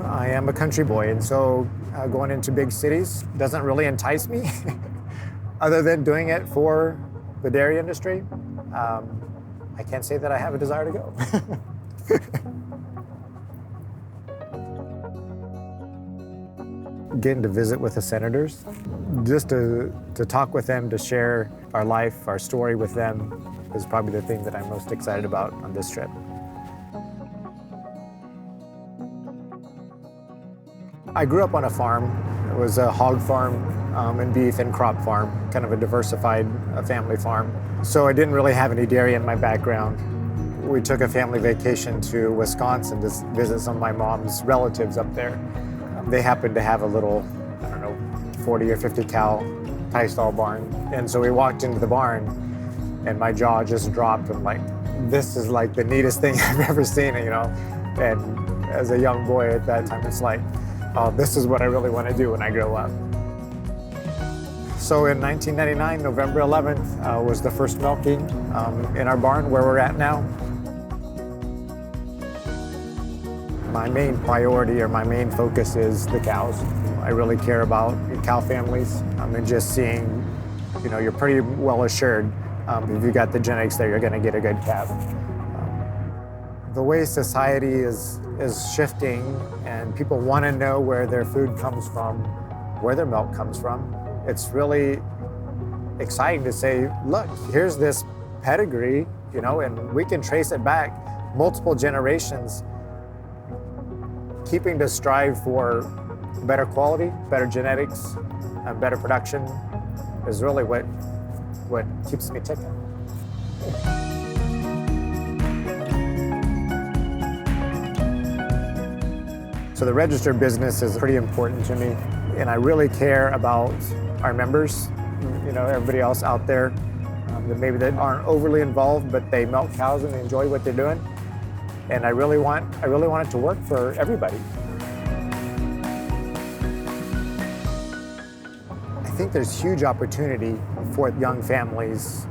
I am a country boy, and so going into big cities doesn't really entice me, other than doing it for the dairy industry. I can't say that I have a desire to go. Getting to visit with the senators, just to talk with them, to share our life, our story with them, is probably the thing that I'm most excited about on this trip. I grew up on a farm. It was a hog farm and beef and crop farm, kind of a diversified family farm. So I didn't really have any dairy in my background. We took a family vacation to Wisconsin to visit some of my mom's relatives up there. They happened to have a little, I don't know, 40 or 50 cow tie stall barn. And so we walked into the barn and my jaw just dropped. I'm like, this is like the neatest thing I've ever seen, you know? And as a young boy at that time, it's like, oh, this is what I really want to do when I grow up. So in 1999, November 11th, was the first milking in our barn where we're at now. My main priority or my main focus is the cows. I really care about cow families and just seeing, you know, you're pretty well assured if you got the genetics there, you're going to get a good calf. The way society is shifting and people want to know where their food comes from, where their milk comes from, it's really exciting to say, look, here's this pedigree, you know, and we can trace it back multiple generations. Keeping to strive for better quality, better genetics, and better production is really what keeps me ticking. So the registered business is pretty important to me, and I really care about our members, you know, everybody else out there that aren't overly involved, but they milk cows and they enjoy what they're doing. And I really want it to work for everybody. I think there's huge opportunity for young families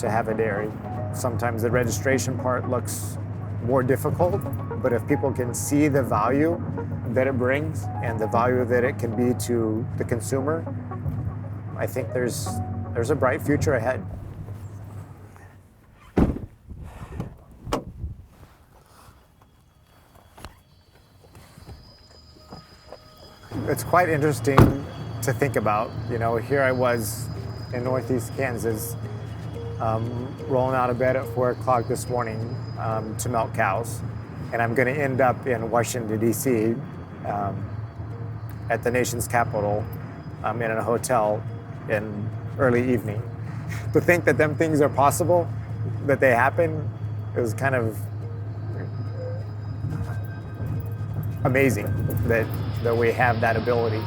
to have a dairy. Sometimes the registration part looks more difficult, but if people can see the value that it brings and the value that it can be to the consumer, I think there's a bright future ahead. It's quite interesting to think about. You know, here I was in Northeast Kansas, rolling out of bed at 4 o'clock this morning to milk cows. And I'm going to end up in Washington, D.C. At the nation's capital in a hotel in early evening. To think that them things are possible, that they happen, is kind of amazing that we have that ability.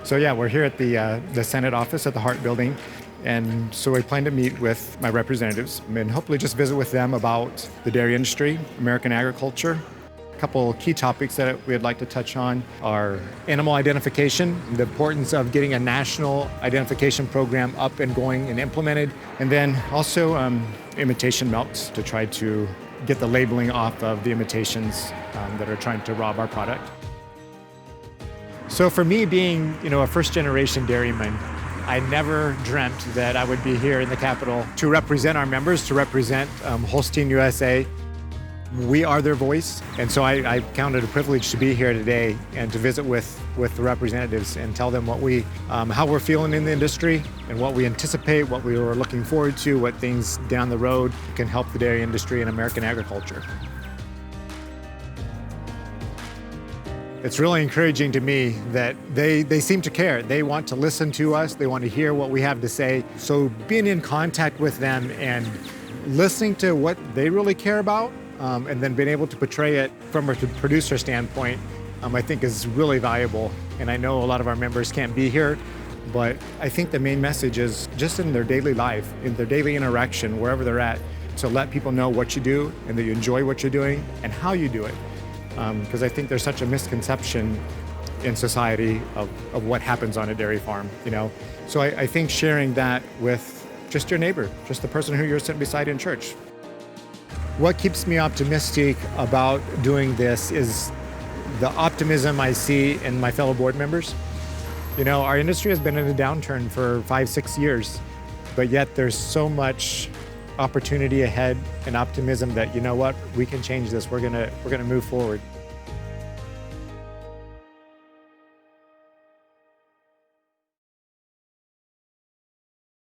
So yeah, we're here at the Senate office at the Hart Building, and so we plan to meet with my representatives and hopefully just visit with them about the dairy industry, American agriculture. A couple key topics that we'd like to touch on are animal identification, the importance of getting a national identification program up and going and implemented, and then also imitation milks to try to get the labeling off of the imitations that are trying to rob our product. So for me, being, you know, a first-generation dairyman, I never dreamt that I would be here in the Capitol to represent our members, to represent Holstein, USA. We are their voice, and so I count it a privilege to be here today and to visit with the representatives and tell them how we're feeling in the industry and what we anticipate, what we were looking forward to, what things down the road can help the dairy industry and American agriculture. It's really encouraging to me that they seem to care. They want to listen to us. They want to hear what we have to say. So being in contact with them and listening to what they really care about, and then being able to portray it from a producer standpoint, I think is really valuable. And I know a lot of our members can't be here, but I think the main message is just in their daily life, in their daily interaction, wherever they're at, to let people know what you do and that you enjoy what you're doing and how you do it. because I think there's such a misconception in society of what happens on a dairy farm, you know? So I think sharing that with just your neighbor, just the person who you're sitting beside in church. What keeps me optimistic about doing this is the optimism I see in my fellow board members. You know, our industry has been in a downturn for 5-6 years, but yet there's so much opportunity ahead and optimism that, you know what, we can change this. We're gonna move forward.